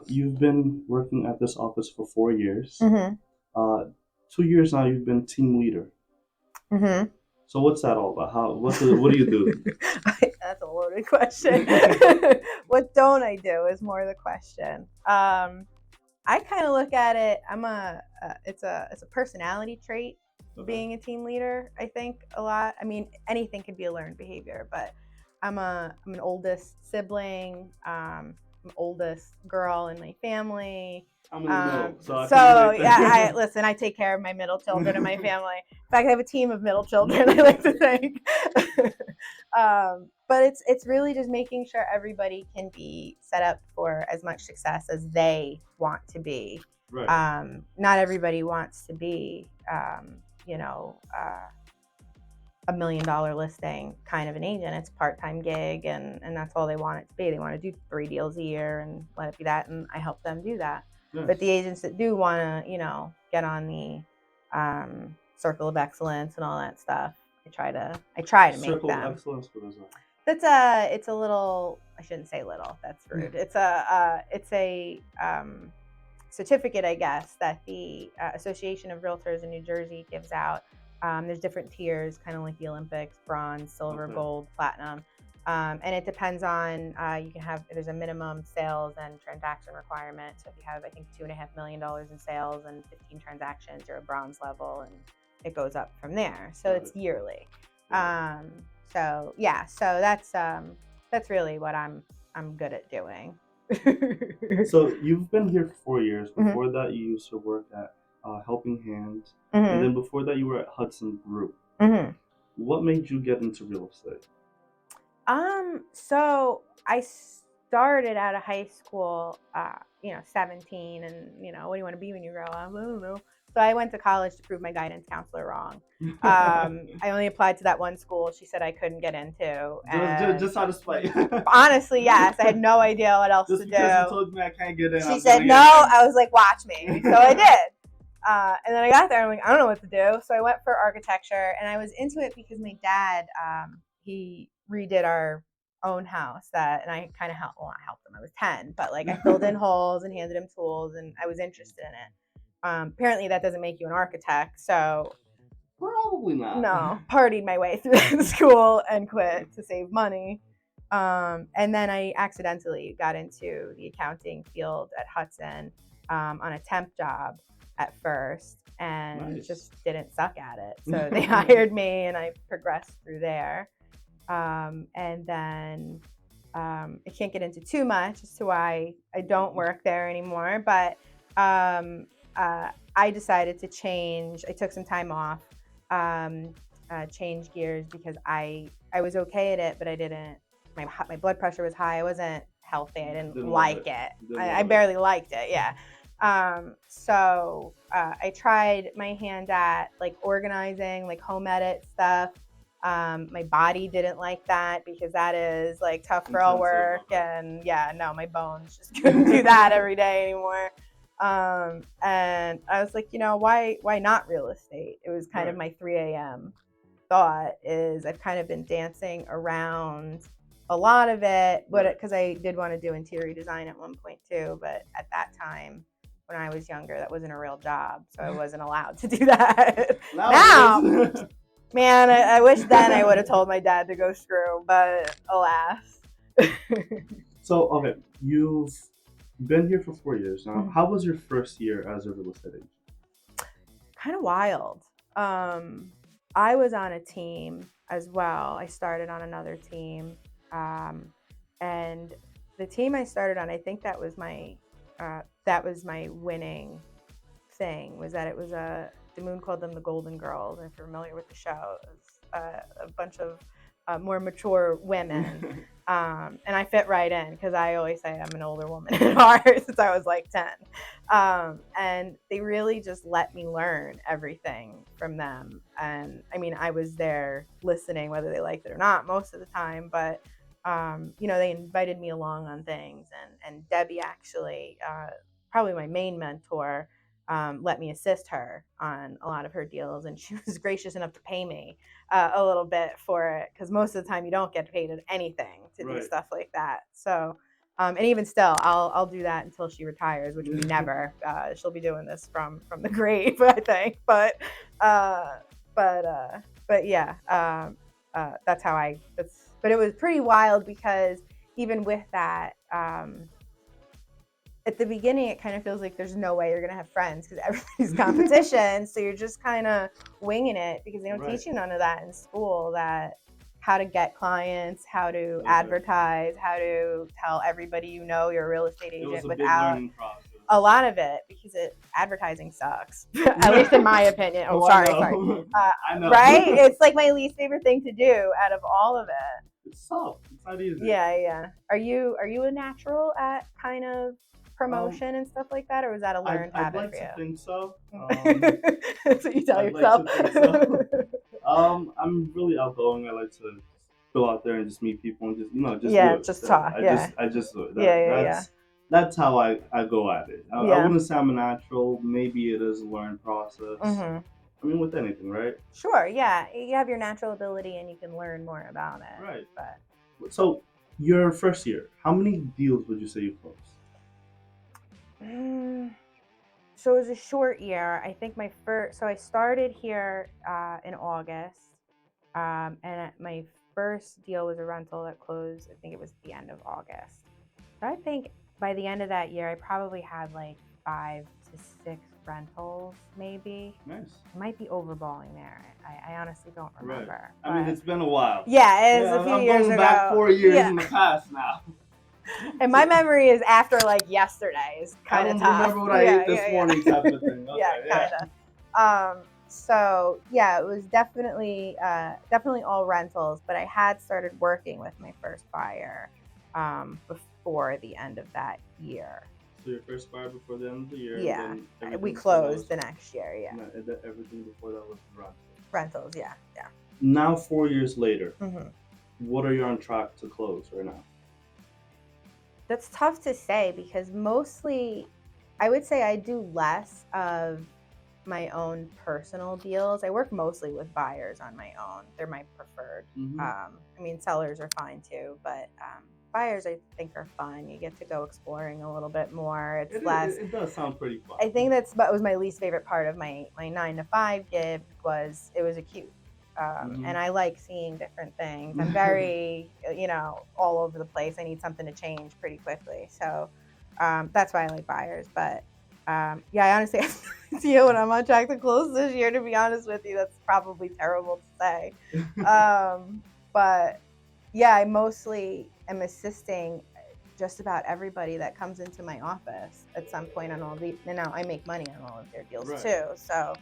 You've been working at this office for 4 years. hmm Uh, 2 years now, you've been team leader. hmm So what's that all about? What do you do? That's a loaded question. What don't I do is more the question. I kind of look at it. It's a personality trait Okay. being a team leader. I think a lot. I mean, anything could be a learned behavior, but I'm an oldest sibling. I'm oldest girl in my family. I'm in the middle, so I can So relate yeah, I there. listen. I take care of my middle children in my family. In fact, I have a team of middle children. I like to think. But it's really just making sure everybody can be set up for as much success as they want to be. Right. Not everybody wants to be, you know, $1 million listing kind of an agent. It's a part-time gig, and that's all they want it to be. They want to do 3 deals a year and let it be that, and I help them do that. But the Yes. agents that do want to, get on the circle of excellence and all that stuff, I try to make Circle of them. excellence. What is that? It's a little. I shouldn't say little. That's rude. It's a certificate, I guess, that the Association of Realtors in New Jersey gives out. There's different tiers, kind of like the Olympics: bronze, silver, Okay. gold, platinum, and it depends on. You can have There's a minimum sales and transaction requirement. So if you have, I think, $2.5 million in sales and 15 transactions, you're a bronze level, and it goes up from there. So Got it's it. yearly. Got it. Um, so yeah, so that's really what I'm good at doing. So you've been here for 4 years. hmm Before that, you used to work at Helping Hands, and hmm then before that, you were at Hudson Group. hmm What made you get into real estate? So I started out of high school, 17, and what do you want to be when you grow up? I don't know. So I went to college to prove my guidance counselor wrong. I only applied to that one school she said I couldn't get into, and Just out of spite. honestly, yes, I had no idea what else Just to because you do. told me I can't get in, She I'm said gonna no. get in. I was like, watch me. So I did. And then I got there. And I'm like, I don't know what to do. So I went for architecture, and I was into it because my dad, he redid our own house and I kind of helped. Well, I helped him. I was 10, but like I filled in holes and handed him tools, and I was interested in it. Apparently, that doesn't make you an architect. So Probably not. no, partied my way through school and quit to save money. And then I accidentally got into the accounting field at Hudson on a temp job at first, and Nice. just didn't suck at it. So they hired me, and I progressed through there. And then I can't get into too much as to why I don't work there anymore, but um, I decided to change. I took some time off, um, change gears because I was okay at it, but I didn't. My blood pressure was high. I wasn't healthy. I didn't Didn't love like it. it. Didn't I love it. barely liked it. Yeah. So I tried my hand at like organizing, like home edit stuff. My body didn't like that because that is like tough girl Intensive. work, Okay. and yeah, no, my bones just couldn't do that every day anymore. And I was like, why not real estate? It was kind of Right. my 3 a.m. thought. Is I've kind of been dancing around a lot of it, but Right. because I did want to do interior design at one point too, but at that time when I was younger, that wasn't a real job, so I wasn't allowed to do that. Now it Now, is. man, I wish then I would have told my dad to go screw, but alas. So, okay, you've been here for 4 years now. How was your first year as a real estate agent? Kind of wild. Um, I was on a team as well. I started on another team, um, and the team I started on, I think that was my winning thing. Was that it was Damoon called them the Golden Girls. If you're familiar with the show, it was a bunch of more mature women. And I fit right in because I always say I'm an older woman at heart since I was like 10. And they really just let me learn everything from them. And I mean, I was there listening, whether they liked it or not, most of the time. But they invited me along on things, and Debbie actually, probably my main mentor, let me assist her on a lot of her deals, and she was gracious enough to pay me a little bit for it because most of the time you don't get paid anything to do Right. stuff like that. So And even still, I'll do that until she retires, which we never. She'll be doing this from the grave, I think. Uh, but but yeah, that's how I. But it was pretty wild because even with that, at the beginning, it kind of feels like there's no way you're gonna have friends because everybody's competition. So you're just kind of winging it because they don't teach you none of that in school. That how to get clients, how to advertise, how to tell everybody you know you're a real estate agent It was a without big learning process. a lot of it because advertising sucks. At least in my opinion. Oh, sorry. I know. Right? It's like my least favorite thing to do out of all of it. It's tough. It's not easy. Yeah. Are you a natural at kind of promotion and stuff like that, or was that a learned habit I'd like for you? to think so. That's what you tell I'd yourself. like to think so. I'm really outgoing. I like to go out there and just meet people and just just do it. Just talk. I just do it. That's how I go at it. I wouldn't say I'm a natural. Maybe it is a learned process. Mm-hmm. I mean, with anything, right? Sure. Yeah, you have your natural ability, and you can learn more about it. Right. But so, your first year, how many deals would you say you closed? So it was a short year. I think so I started here in August, and my first deal was a rental that closed. I think it was the end of August. So I think by the end of that year, I probably had like 5 to 6 rentals, maybe. Nice. I might be overballing there. I honestly don't remember. Right. I mean, it's been a while. Yeah, it was a few years ago. I'm going back 4 years in the past now. And my memory is after like yesterday is kind of tough. I don't remember what I ate this morning type of thing. Okay, kind of. So yeah, it was definitely all rentals, but I had started working with my first buyer before the end of that year. So your first buyer before the end of the year. Yeah, we closed the next year. Yeah. Everything before that was rentals. Rentals, yeah. Now 4 years later, mm-hmm. What are you on track to close right now? That's tough to say because mostly, I would say I do less of my own personal deals. I work mostly with buyers on my own. They're my preferred. Mm-hmm. I mean, sellers are fine too, but buyers I think are fun. You get to go exploring a little bit more. It does sound pretty fun. I think that was my least favorite part of my 9 to 5 gig was it was acute. And I like seeing different things. I'm very, all over the place. I need something to change pretty quickly. So that's why I like buyers. But I honestly have no idea when I'm on track to close this year, to be honest with you. That's probably terrible to say. But yeah, I mostly am assisting just about everybody that comes into my office at some point on all the, and now I make money on all of their deals too. So,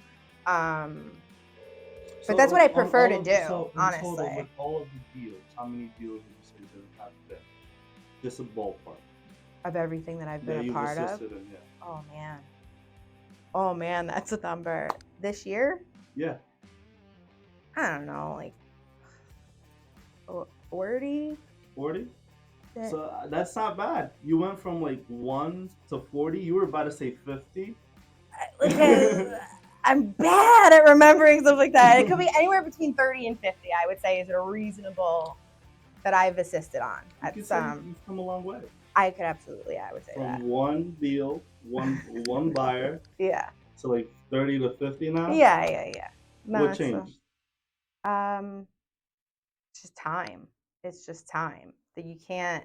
but that's what I prefer to do, honestly. Total, with all of the deals, how many deals would you say you have been? Just a ballpark. Of everything that I've been a part of? Oh man, that's a number. This year? Yeah. I don't know, like 40? 40? So that's not bad. You went from like 1 to 40. You were about to say 50. I'm bad at remembering stuff like that. It could be anywhere between 30 and 50, I would say, is a reasonable that I've assisted on. You've come a long way. I could absolutely, I would say from that. From one deal, one buyer. Yeah. To like 30 to 50 now? Yeah. No, what changed? It's just time. It's just time. That you can't,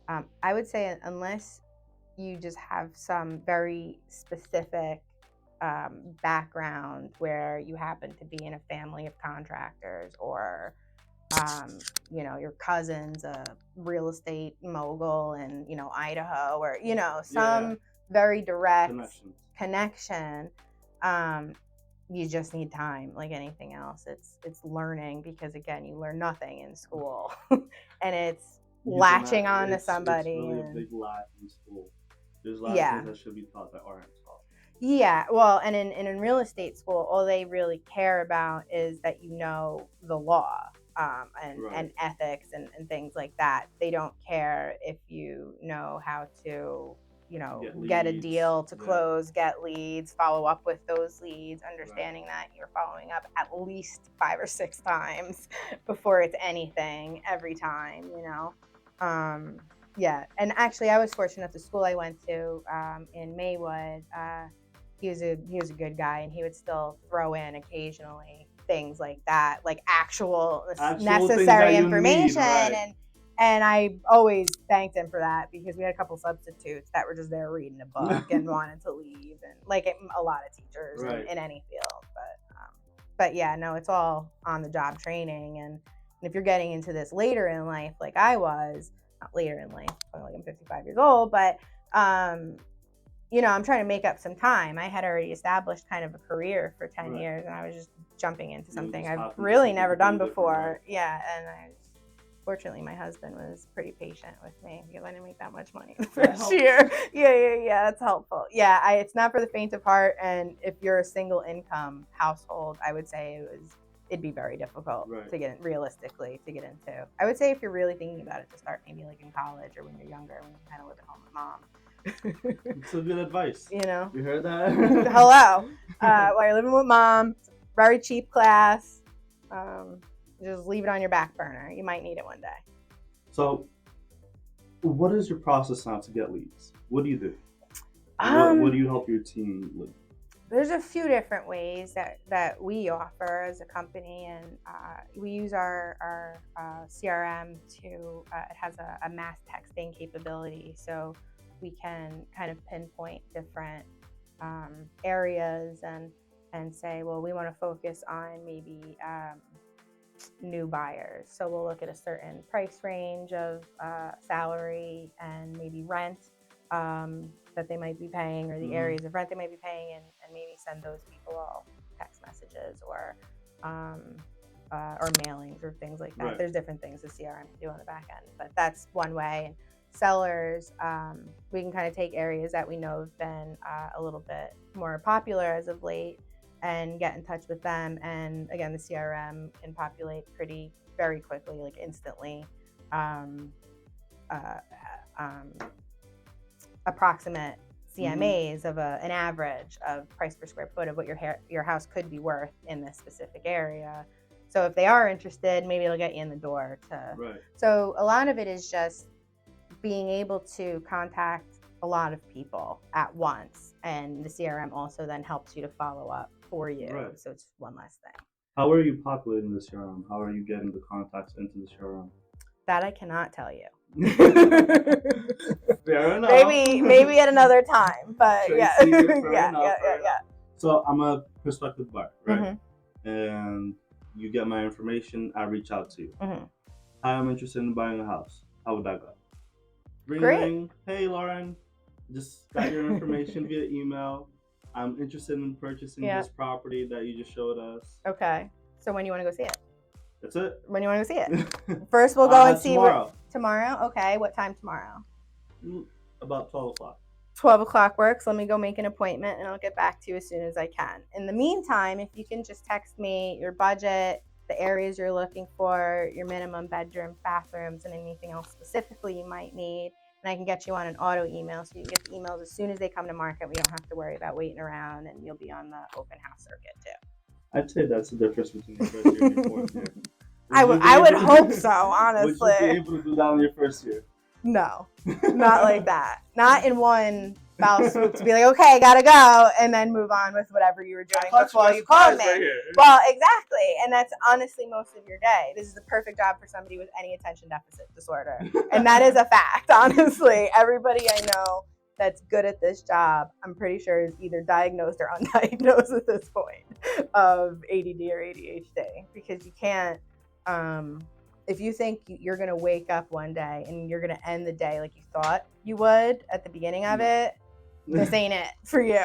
I would say unless you just have some very specific background where you happen to be in a family of contractors or your cousin's a real estate mogul in Idaho or some very direct connection. You just need time, like anything else. It's learning because again, you learn nothing in school, and it's latching on to somebody. It's really a big lack in school. There's a lot of things that should be taught that aren't taught. Yeah, well, and in real estate school, all they really care about is that you know the law and ethics and things like that. They don't care if you know how to, get a deal to close, get leads, follow up with those leads, understanding that you're following up at least 5 or 6 times before it's anything every time, Yeah, and actually, I was fortunate. The school I went to in Maywood, he was a good guy, and he would still throw in occasionally things like that, like actual necessary information, right. and I always thanked him for that because we had a couple substitutes that were just there reading a book and wanted to leave, and like a lot of teachers Right. in any field, but yeah, no, it's all on the job training, and if you're getting into this later in life, like I was. Not later in life, like I'm 55 years old, but you know, I'm trying to make up some time. I had already established kind of a career for 10 years, and I was just jumping into something I've really never done before. Yeah, and fortunately, my husband was pretty patient with me because I didn't make that much money the first year. Yeah, that's helpful. Yeah, it's not for the faint of heart, and if you're a single income household, I would say it'd be very difficult to get in, realistically to get into. I would say if you're really thinking about it, to start maybe like in college or when you're younger, when you kind of live at home with mom. It's a good advice. You know, you heard that? Hello. While you're living with mom, it's a very cheap class. Just leave it on your back burner. You might need it one day. So, what is your process now to get leads? What do you do? What do you help your team with? There's a few different ways that we offer as a company, and we use our CRM to, it has a mass texting capability, so we can kind of pinpoint different areas and say, well, we want to focus on maybe new buyers. So we'll look at a certain price range of salary and maybe rent that they might be paying, or the areas of rent they might be paying, and maybe send those people all text messages or mailings or things like that. Right. There's different things the CRM can do on the back end, but that's one way. And sellers, we can kind of take areas that we know have been a little bit more popular as of late and get in touch with them. And again, the CRM can populate very quickly, like instantly, approximate CMAs of an average of price per square foot of what your house could be worth in this specific area. So if they are interested, maybe it'll get you in the door to. Right. So a lot of it is just being able to contact a lot of people at once, and the CRM also then helps you to follow up for you. Right. So it's one less thing. How are you populating the CRM? How are you getting the contacts into the CRM? That I cannot tell you. Fair enough. Maybe at another time, but yeah. Yeah. So I'm a prospective buyer, right? Mm-hmm. And you get my information, I reach out to you. Mm-hmm. Hi, I'm interested in buying a house. How would that go? Ring. Hey, Lauren, just got your information via email. I'm interested in purchasing this property that you just showed us. Okay. So when you want to go see it? That's it. When you want to go see it? First, we'll go and see tomorrow. Tomorrow? Okay. What time tomorrow? About 12 o'clock. 12 o'clock works. Let me go make an appointment, and I'll get back to you as soon as I can. In the meantime, if you can just text me your budget, the areas you're looking for, your minimum bedrooms, bathrooms, and anything else specifically you might need, and I can get you on an auto email so you get the emails as soon as they come to market. We don't have to worry about waiting around, and you'll be on the open house circuit too. I'd say that's the difference between the first year and your fourth year. I would hope so, honestly. Would you be able to do that in your first year? No, not like that. Not in one foul swoop to be like, okay, gotta go, and then move on with whatever you were doing before you called me. Right, well, exactly, and that's honestly most of your day. This is the perfect job for somebody with any attention deficit disorder, and that is a fact, honestly. Everybody I know that's good at this job, I'm pretty sure is either diagnosed or undiagnosed at this point of ADD or ADHD, because you can't, if you think you're going to wake up one day and you're going to end the day like you thought you would at the beginning of it, this ain't it for you.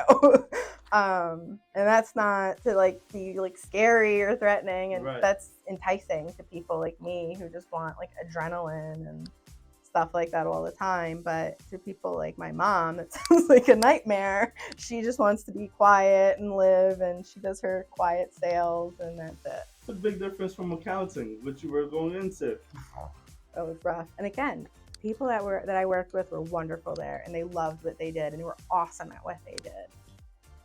And that's not to like be like scary or threatening, and that's enticing to people like me who just want like adrenaline and stuff like that all the time. But to people like my mom, it sounds like a nightmare. She just wants to be quiet and live, and she does her quiet sales, and that's it. It's a big difference from accounting, which you were going into. It was rough. And again, people that I worked with were wonderful there, and they loved what they did, and they were awesome at what they did.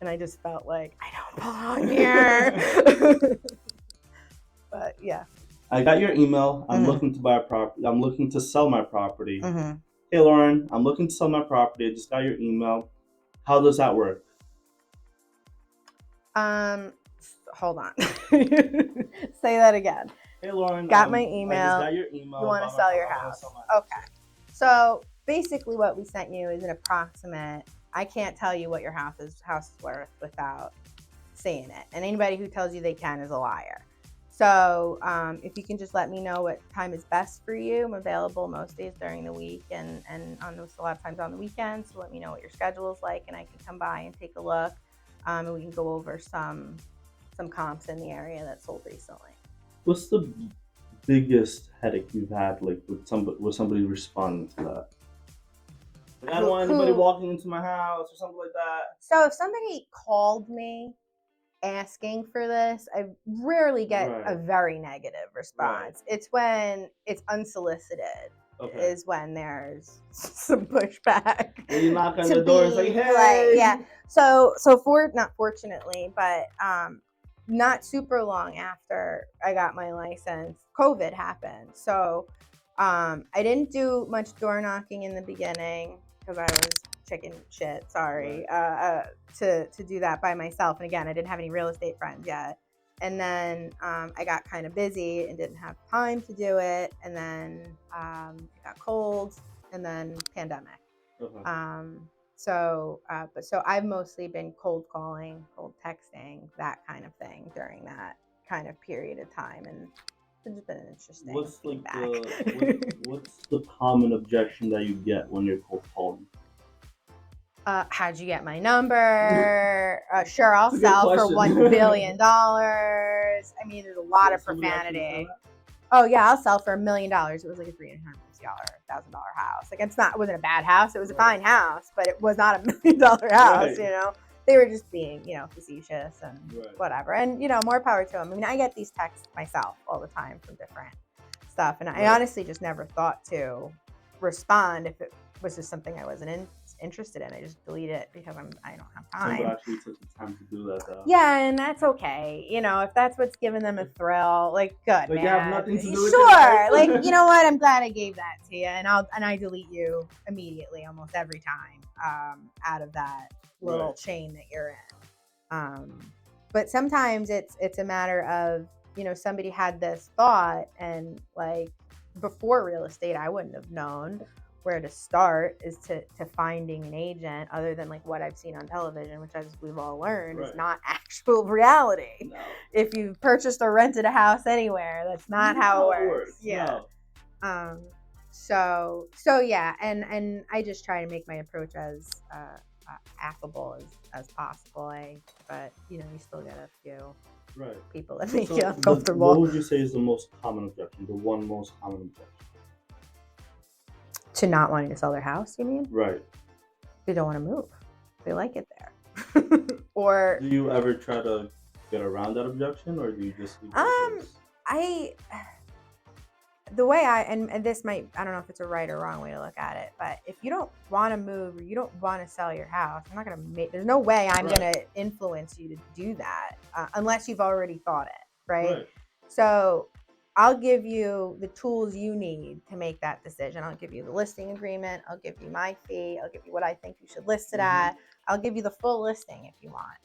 And I just felt like I don't belong here. But yeah. I got your email. I'm looking to buy a property. I'm looking to sell my property. Mm-hmm. hey Lauren, I'm looking to sell my property. I just got your email. How does that work? Hold on. Say that again. Hey Lauren, got my I just email. got your email. You want to sell your house? Okay. So basically, what we sent you is an approximate. I can't tell you what your house is worth without seeing it, and anybody who tells you they can is a liar. So if you can just let me know what time is best for you. I'm available most days during the week and on those a lot of times on the weekends. So let me know what your schedule is like, and I can come by and take a look, and we can go over some comps in the area that sold recently. What's the biggest headache you've had, like with somebody responding to that? Like, I don't want anybody walking into my house or something like that. So if somebody called me asking for this, I rarely get a very negative response. It's when it's unsolicited. Is when there's some pushback. When you knock on the door and say, "Hey," yeah. So not fortunately, but not super long after I got my license, COVID happened. So I didn't do much door knocking in the beginning because I was chicken shit. Sorry, to do that by myself. And again, I didn't have any real estate friends yet. And then I got kind of busy and didn't have time to do it. And then it got cold, and then pandemic. So I've mostly been cold calling, cold texting, that kind of thing during that kind of period of time, and it's just been an interesting. What's the common objection that you get when you're cold calling? How'd you get my number? Sure, I'll sell for $1 billion. I mean, there's a lot of profanity. Oh yeah, I'll sell for $1 million. It was like a $350,000 house. Like it wasn't a bad house. It was a fine house, but it was not $1 million house. You know, they were just being, facetious and whatever. And more power to them. I mean, I get these texts myself all the time from different stuff, and I honestly just never thought to respond if it was just something I wasn't interested in. I just delete it because I don't have time. Somebody actually took the time to do that, though. Yeah, and that's okay. If that's what's giving them a thrill, like good, man. You have nothing to do with it. Like, you know what? I'm glad I gave that to you, and I delete you immediately almost every time out of that little chain that you're in. But sometimes it's a matter of somebody had this thought, and like before real estate, I wouldn't have known where to start is to finding an agent other than like what I've seen on television, which as we've all learned is not actual reality. No. If you've purchased or rented a house anywhere, that's not how it works. Yeah. No. So yeah, and I just try to make my approach as affable as possible. But you still get a few people that make you uncomfortable. What would you say is the most common objection? The one most common objection? To not wanting to sell their house, you mean? Right. They don't want to move. They like it there. Or do you ever try to get around that objection, or do you just the way and this might, I don't know if it's a right or wrong way to look at it, but if you don't want to move or you don't want to sell your house, I'm not going to there's no way I'm going to influence you to do that unless you've already thought it, right? So I'll give you the tools you need to make that decision. I'll give you the listing agreement. I'll give you my fee. I'll give you what I think you should list it at. I'll give you the full listing if you want.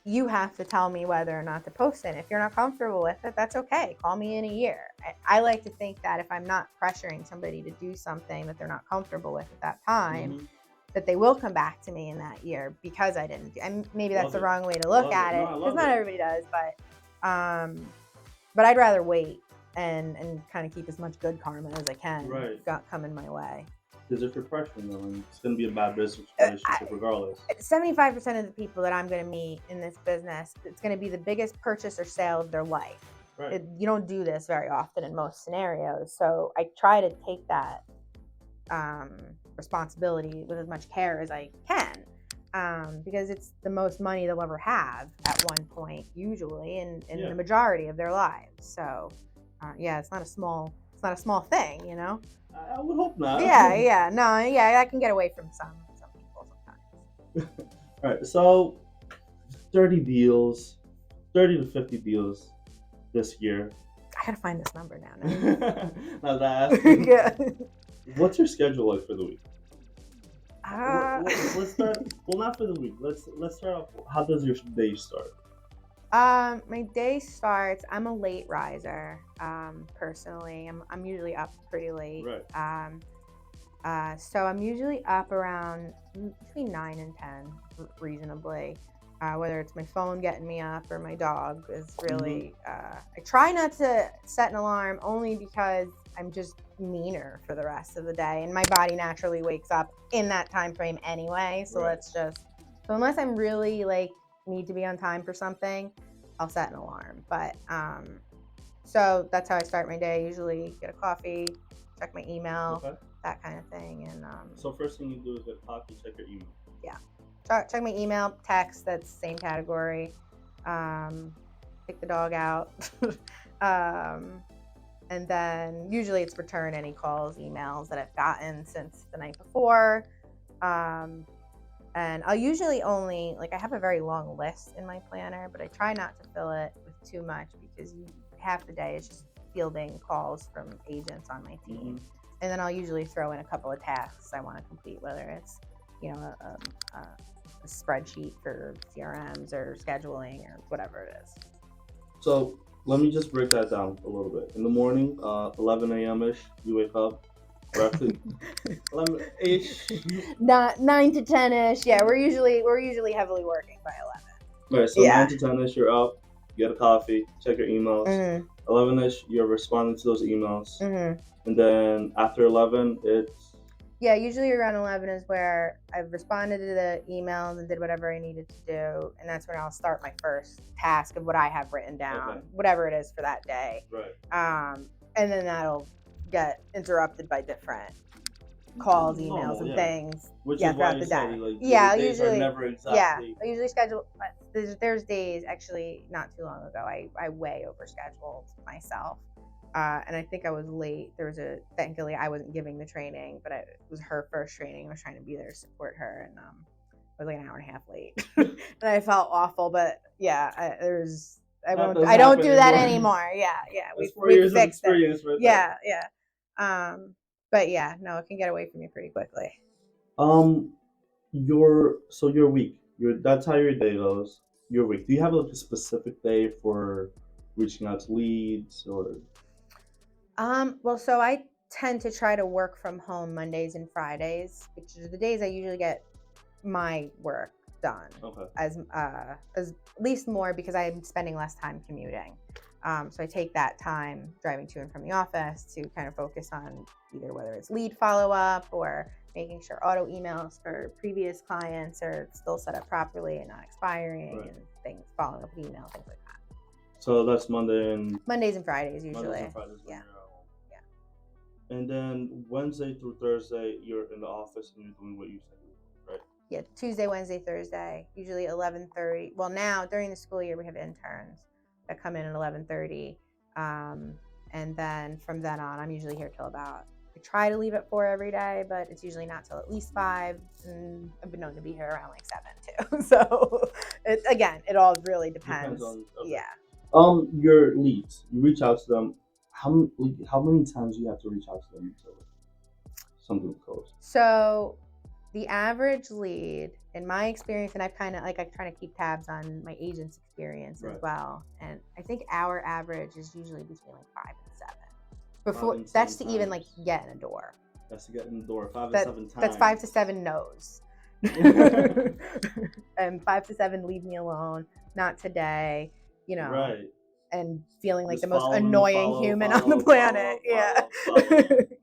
You have to tell me whether or not to post it. If you're not comfortable with it, that's okay. Call me in a year. I like to think that if I'm not pressuring somebody to do something that they're not comfortable with at that time, that they will come back to me in that year because I didn't do. And maybe that's the wrong way to look at it, because not everybody does, but I'd rather wait and kind of keep as much good karma as I can coming my way. Because if you're pressuring them, it's going to be a bad business relationship regardless. 75% of the people that I'm going to meet in this business, it's going to be the biggest purchase or sale of their life. You don't do this very often in most scenarios. So I try to take that responsibility with as much care as I can. Because it's the most money they'll ever have at one point, usually, in the majority of their lives. So, it's not a small thing, I would hope not. I can get away from some people sometimes. All right, so 30 to 50 deals this year. I gotta find this number now. Not that. What's your schedule like for the week? Uh, Let's start. Well, not for the week. Let's start off. How does your day start? my day starts. I'm a late riser. Personally, I'm usually up pretty late. Right. So I'm usually up around between 9 and 10, reasonably. Whether it's my phone getting me up or my dog is really. I try not to set an alarm only because I'm just meaner for the rest of the day, and my body naturally wakes up in that time frame anyway. So Right. so unless I'm really like need to be on time for something, I'll set an alarm. But so that's how I start my day. Usually get a coffee, check my email. Okay. That kind of thing. And So first thing you do is get a coffee, check your email. yeah, check my email, text. That's same category. Take the dog out, and then usually it's return any calls, emails that I've gotten since the night before. And I'll usually only I have a very long list in my planner, but I try not to fill it with too much because half the day is just fielding calls from agents on my team. And then I'll usually throw in a couple of tasks I want to complete, whether it's, a spreadsheet for CRMs or scheduling or whatever it is. So let me just break that down a little bit. In the morning, 11 a.m. ish, you wake up. Or actually, 11 ish. Not 9 to 10 ish. Yeah, we're usually heavily working by 11. Right. So 9 to 10 ish, you're up. Get a coffee, check your emails. 11 ish, you're responding to those emails. And then after 11, it's... Yeah, usually around 11 is where I've responded to the emails and did whatever I needed to do. And that's when I'll start my first task of what I have written down, whatever it is for that day. Right. And then that'll get interrupted by different calls, emails, and things. Which is throughout why the day. Yeah, days usually. Are never exactly... Yeah, I usually schedule. There's days, actually, not too long ago, I way overscheduled myself. And I think I was late. Thankfully, I wasn't giving the training, but it was her first training. I was trying to be there to support her, and I was like an hour and a half late, and I felt awful. But yeah, I don't do that anymore. Yeah, we fixed it. Right yeah, there. Yeah. But yeah, no, it can get away from you pretty quickly. Your week. That's how your day goes. Your week. Do you have a specific day for reaching out to leads or? Well, so I tend to try to work from home Mondays and Fridays, which are the days I usually get my work done. Okay. As at least more because I'm spending less time commuting. So I take that time driving to and from the office to kind of focus on either whether it's lead follow-up or making sure auto emails for previous clients are still set up properly and not expiring, and things, following up with email, things like that. So that's Mondays and Fridays usually. Yeah. And then Wednesday through Thursday, you're in the office and you're doing what you said, right? Yeah, Tuesday, Wednesday, Thursday, usually 11:30. Well, now during the school year, we have interns that come in at 11:30, and then from then on, I'm usually here till about. I try to leave at 4 every day, but it's usually not till at least 5, and I've been known to be here around like 7 too. So, it all really depends. Yeah. Your leads, you reach out to them. How many times do you have to reach out to them until something goes? So the average lead, in my experience, and I've kind of I try to keep tabs on my agent's experience as well, and I think our average is usually between 5 and 7. Before that's to even get in a door. That's to get in the door. 5 to 7 times. That's 5 to 7 no's. And 5 to 7 leave me alone. Not today. Right. And feeling like the most annoying human on the planet. Yeah.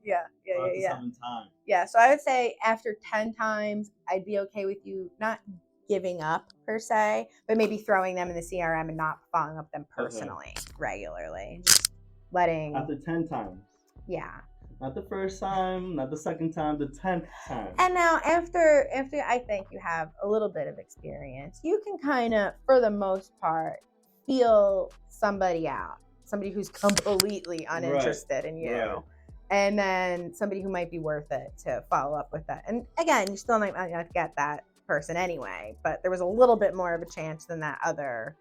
Yeah. 5 to 7 times. Yeah. So I would say after 10 times, I'd be okay with you not giving up per se, but maybe throwing them in the CRM and not following up them personally regularly. Just letting. After 10 times. Yeah. Not the first time, not the second time, the 10th time. And now after I think you have a little bit of experience, you can kind of, for the most part, feel somebody out. Somebody who's completely uninterested in you. Right. And then somebody who might be worth it to follow up with that. And again, you still might not get that person anyway, but there was a little bit more of a chance than that other.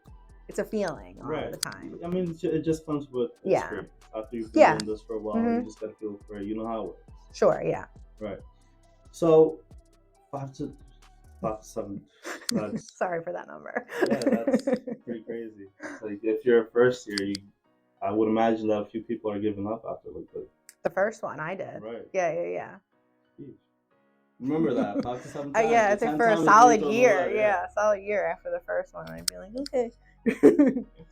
It's a feeling all the time. I mean, it just comes with experience. After you've been doing this for a while, you just gotta feel for it. You know how it works. Sure, yeah. Right. So 5 to 7. That's Sorry for that number. yeah, that's pretty crazy. It's like if you're a first year, I would imagine that a few people are giving up after like the first one I did. Right. Yeah. Jeez. Remember that 5 to 7 times. Yeah, The it's like 10 for a times solid you year. away, Yeah, a solid year after the first one, I'd be like, okay,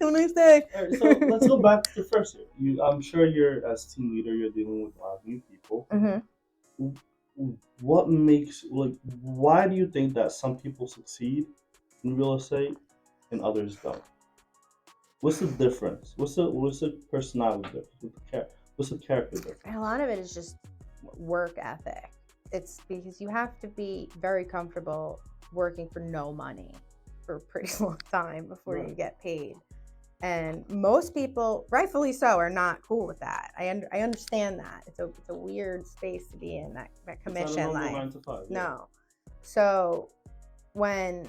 have a nice day. All right, so let's go back to the first year. I'm sure you're as team leader, you're dealing with a lot of new people. Mm-hmm. What makes why do you think that some people succeed in real estate and others don't? What's the difference? What's the personality difference? What's the character difference? And a lot of it is just work ethic. It's because you have to be very comfortable working for no money for a pretty long time before you get paid. And most people, rightfully so, are not cool with that. I understand that. It's a weird space to be in, that commission life. 9 to 5, yeah. No. So when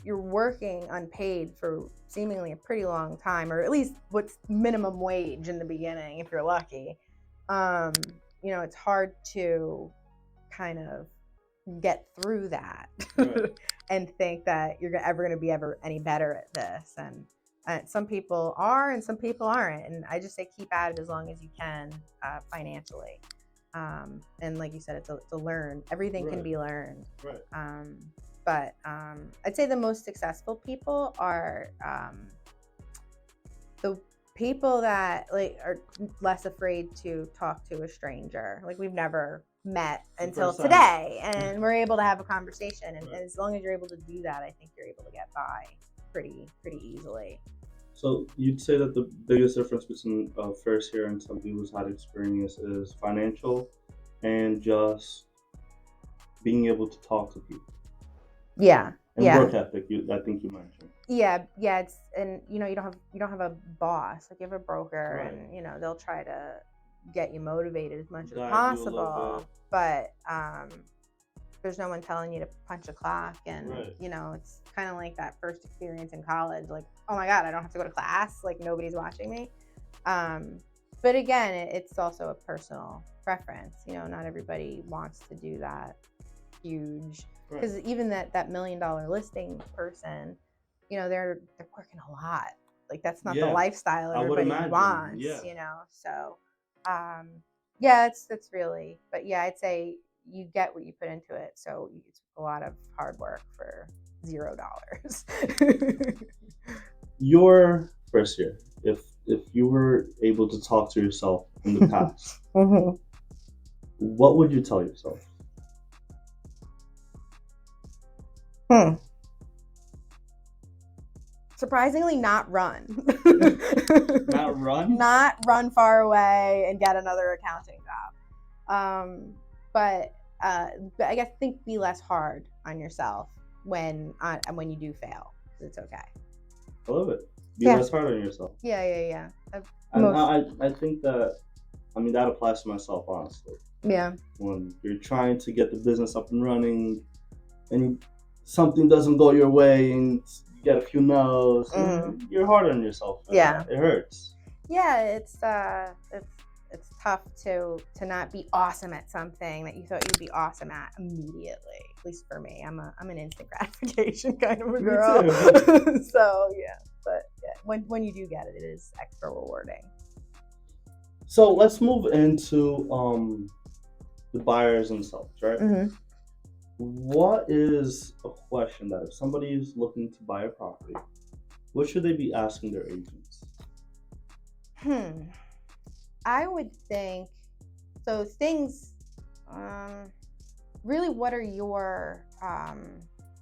you're working unpaid for seemingly a pretty long time, or at least what's minimum wage in the beginning, if you're lucky, it's hard to kind of get through that and think that you're ever going to be any better at this. And some people are and some people aren't. And I just say keep at it as long as you can financially. And like you said, it's a learn. Everything can be learned. Right. But I'd say the most successful people are the people that are less afraid to talk to a stranger. Like we've never met until today, and we're able to have a conversation. And as long as you're able to do that, I think you're able to get by pretty easily. So you'd say that the biggest difference between first year and somebody who's had experience is financial and just being able to talk to people. Yeah. And work ethic, I think you mentioned. Yeah. It's, and you don't have a boss. Like you have a broker, and they'll try to get you motivated as much as possible. But there's no one telling you to punch a clock, and it's kind of like that first experience in college. Like, oh my God, I don't have to go to class. Like nobody's watching me. But again, it's also a personal preference. Not everybody wants to do that huge. Because even that $1 million listing person, they're working a lot. Like that's not the lifestyle everybody wants. So it's really, but I'd say you get what you put into it. So it's a lot of hard work for $0. Your first year, if you were able to talk to yourself in the past, what would you tell yourself? Surprisingly, not run. Not run? Not run far away and get another accounting job. But I guess be less hard on yourself when you do fail. It's okay. I love it. Be less hard on yourself. Yeah. I think that, that applies to myself, honestly. Yeah. When you're trying to get the business up and running and something doesn't go your way and you get a few no's, you're hard on yourself. Yeah. It hurts. Yeah, it's tough to not be awesome at something that you thought you'd be awesome at immediately. At least for me, I'm an instant gratification kind of a girl. So but when you do get it, it is extra rewarding. So let's move into the buyers themselves, right? Mm-hmm. What is a question that if somebody is looking to buy a property, what should they be asking their agents? I would think so. Things, really, what are your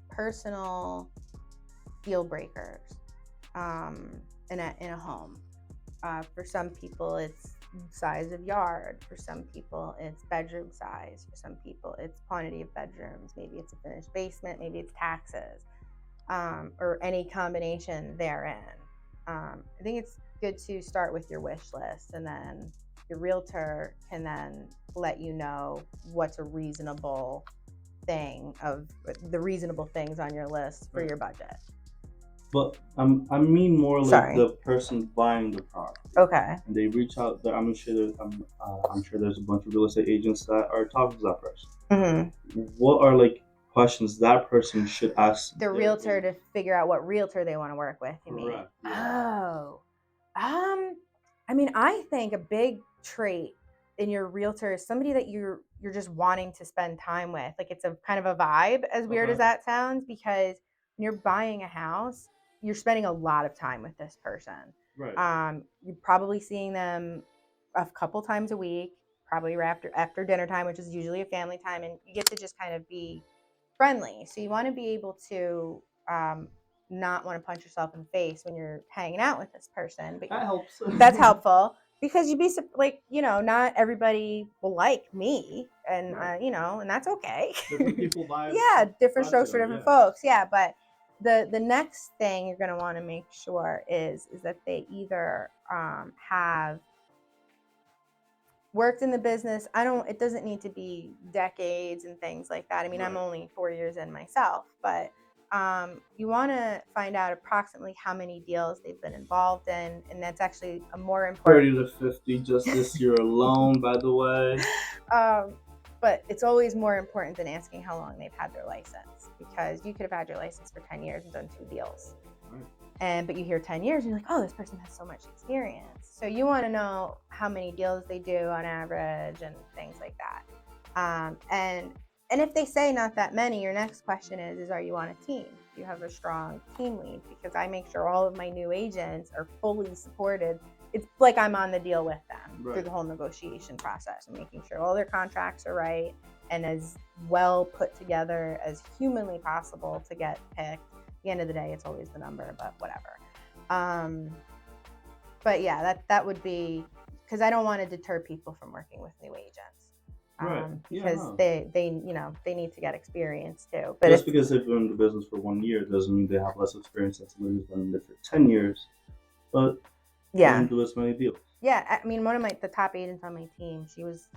personal deal breakers in a home? For some people, it's size of yard. For some people, it's bedroom size. For some people, it's quantity of bedrooms. Maybe it's a finished basement. Maybe it's taxes, or any combination therein. I think it's good to start with your wish list, and then your realtor can then let you know what's a reasonable thing of the reasonable things on your list for your budget. But I mean more like Sorry. the person buying the property. Okay. And they reach out. I'm sure there's a bunch of real estate agents that are talking to that person. Mm-hmm. What are like questions that person should ask the realtor to figure out what realtor they want to work with? You mean? Yeah. Oh, I mean, I think a big trait in your realtor is somebody that you're just wanting to spend time with. Like it's a kind of a vibe, as weird as that sounds, because when you're buying a house, you're spending a lot of time with this person. Right. You're probably seeing them a couple times a week, probably after dinner time, which is usually a family time, and you get to just kind of be friendly. So you want to be able to not want to punch yourself in the face when you're hanging out with this person. But that helps. That's helpful because you'd be like, not everybody will like me, and right. and that's okay. Different people vibe. Yeah, different strokes for different folks. Yeah, but the next thing you're going to want to make sure is that they either have worked in the business. It doesn't need to be decades and things like that. I mean, right. I'm only 4 years in myself, but you want to find out approximately how many deals they've been involved in, and that's actually a more important. 30 to 50 just this year alone, by the way. But it's always more important than asking how long they've had their license, because you could have had your license for 10 years and done 2 deals. Right. But you hear 10 years and you're like, oh, this person has so much experience. So you want to know how many deals they do on average and things like that. And if they say not that many, your next question is are you on a team? Do you have a strong team lead? Because I make sure all of my new agents are fully supported. It's like I'm on the deal with them through the whole negotiation process, and making sure all their contracts are right and as well put together as humanly possible to get picked. At the end of the day, it's always the number, but whatever. But yeah, that would be, because I don't want to deter people from working with new agents. Because they need to get experience too. But just because they've been in the business for 1 year doesn't mean they have less experience than somebody who's been in it for 10 years. But didn't do as many deals. Yeah, I mean, one of the top agents on my team,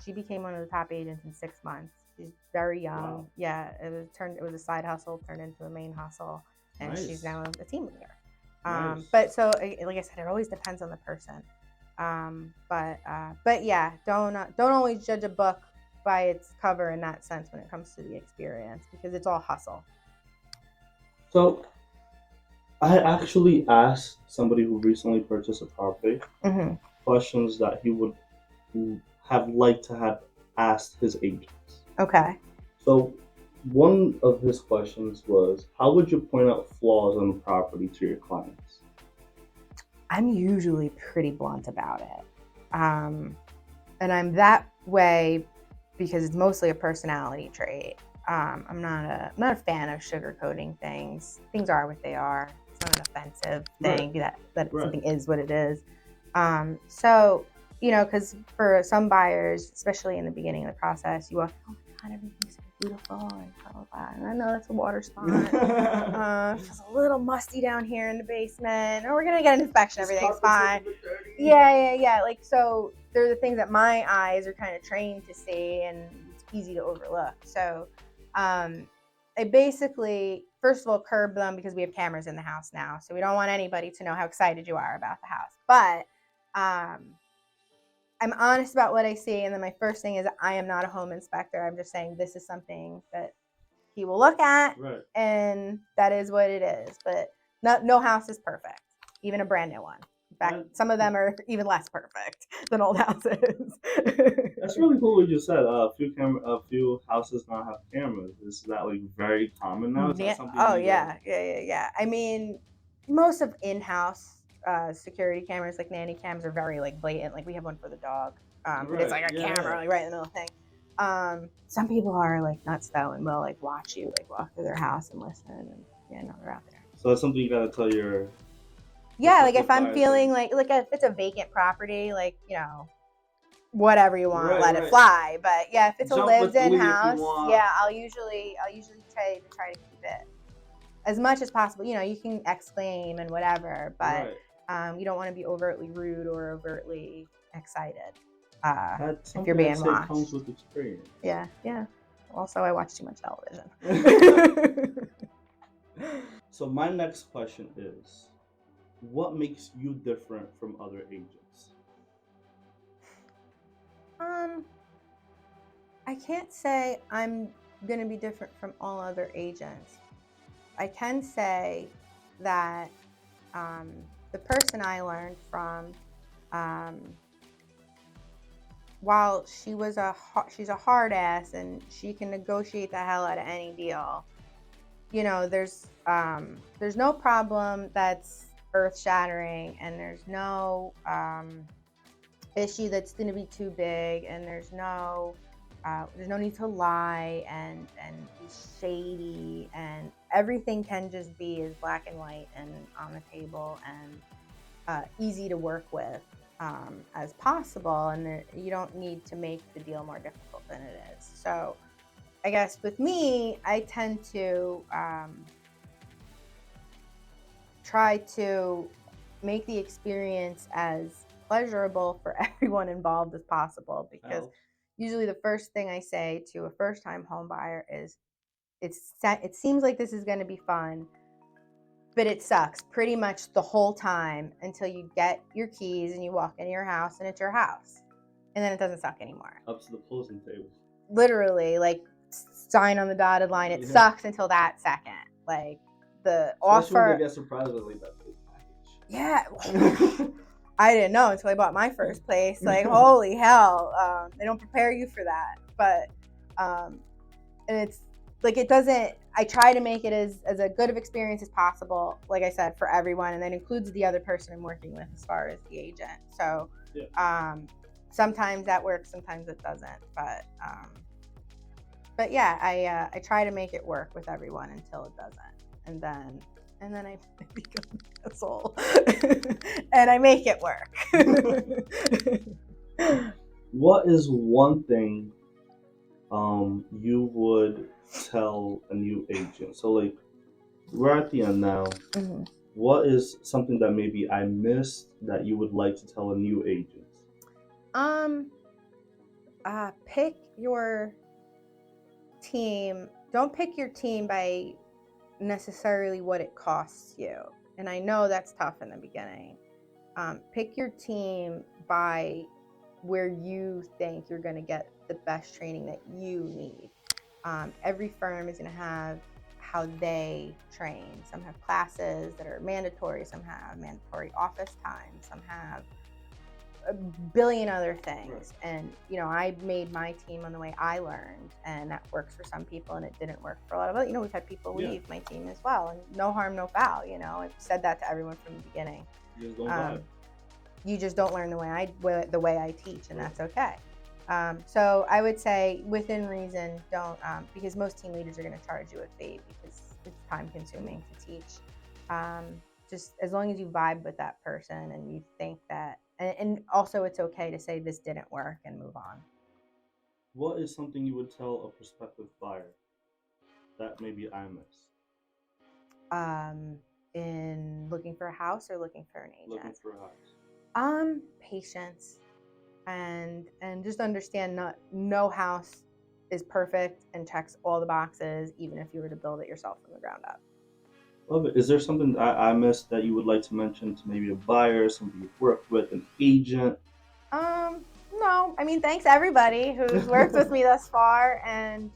she became one of the top agents in 6 months. She's very young. Wow. Yeah, it was a side hustle turned into a main hustle, and she's now a team leader. But so, like I said, it always depends on the person. But yeah, don't always judge a book by its cover in that sense when it comes to the experience, because it's all hustle. So I actually asked somebody who recently purchased a property questions that he would have liked to have asked his agents. Okay. So one of his questions was, how would you point out flaws on the property to your clients? I'm usually pretty blunt about it. And I'm that way because it's mostly a personality trait. I'm not a fan of sugarcoating things. Things are what they are. It's not an offensive thing that something is what it is. So, because for some buyers, especially in the beginning of the process, you walk, oh my God, everything's so beautiful, and blah, blah, blah. And I know that's a water spot. It's a little musty down here in the basement. Or we're going to get an inspection. Everything's fine. Yeah. Like, so they're the things that my eyes are kind of trained to see, and it's easy to overlook. So I basically, first of all, curb them because we have cameras in the house now. So we don't want anybody to know how excited you are about the house. But I'm honest about what I see. And then my first thing is, I am not a home inspector. I'm just saying this is something that he will look at. Right. And that is what it is. But no house is perfect, even a brand new one. In fact, some of them are even less perfect than old houses. That's really cool what you just said. A few houses now have cameras. Is that like very common now? Is that something yeah. I mean, most of in-house security cameras, like nanny cams, are very like blatant. Like we have one for the dog. It's like a camera like right in the middle of the thing. Some people are like nuts though, and will like watch you like walk through their house and listen, and they're out there. So that's something you gotta tell your. Yeah, like if I'm feeling like if it's a vacant property, like whatever you want, let it fly. But yeah, if it's a lived-in house, I'll usually try to keep it as much as possible. You can exclaim and whatever, but you don't want to be overtly rude or overtly excited if you're being watched. Comes with experience. Yeah. Also, I watch too much television. So my next question is, what makes you different from other agents? I can't say I'm going to be different from all other agents. I can say that the person I learned from, while she's a hard ass and she can negotiate the hell out of any deal, there's no problem that's earth shattering, and there's no issue that's going to be too big, and there's no need to lie and be shady, and everything can just be as black and white and on the table and easy to work with as possible, and you don't need to make the deal more difficult than it is. So I guess with me, I tend to try to make the experience as pleasurable for everyone involved as possible, because usually the first thing I say to a first-time home buyer is, it seems like this is going to be fun, but it sucks pretty much the whole time until you get your keys and you walk into your house and it's your house. And then it doesn't suck anymore. Up to the closing table. Literally, like, sign on the dotted line. It sucks until that second. Like, the especially offer. When they get surprised with like that big package. Yeah. I didn't know until I bought my first place. Like, holy hell. They don't prepare you for that. But, and it's like, it doesn't, I try to make it as a good of experience as possible, like I said, for everyone. And that includes the other person I'm working with as far as the agent. So, sometimes that works, sometimes it doesn't. But yeah, I try to make it work with everyone until it doesn't. And then I become an asshole. And I make it work. What is one thing you would tell a new agent? So like, we're at the end now. Mm-hmm. What is something that maybe I missed that you would like to tell a new agent? Pick your team. Don't pick your team by necessarily what it costs you. And I know that's tough in the beginning. Pick your team by where you think you're going to get the best training that you need. Every firm is going to have how they train. Some have classes that are mandatory. Some have mandatory office time. Some have a billion other things. And, I made my team on the way I learned, and that works for some people and it didn't work for a lot of other. We've had people leave my team as well, and no harm, no foul. I've said that to everyone from the beginning. You just don't learn the way I teach, and that's okay. So I would say, within reason, don't, because most team leaders are going to charge you a fee because it's time consuming to teach. Just as long as you vibe with that person and you think that, and also it's okay to say this didn't work and move on. What is something you would tell a prospective buyer that maybe I missed? In looking for a house or looking for an agent? Looking for a house. Patience, and just understand no house is perfect and checks all the boxes, even if you were to build it yourself from the ground up. Love it. Is there something I missed that you would like to mention to maybe a buyer, somebody you've worked with, an agent? No. I mean, thanks everybody who's worked with me thus far, and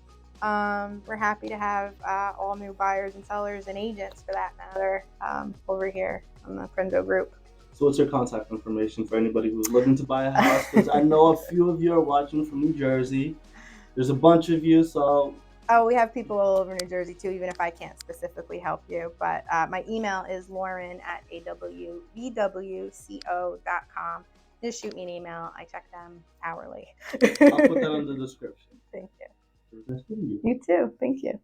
we're happy to have all new buyers and sellers and agents, for that matter, over here on the Friendo group. So what's your contact information for anybody who's looking to buy a house? Because I know a few of you are watching from New Jersey. There's a bunch of you, so... Oh, we have people all over New Jersey too, even if I can't specifically help you. But my email is lauren@awbwco.com. Just shoot me an email. I check them hourly. I'll put that in the description. Thank you. It was nice meeting you. You too. Thank you.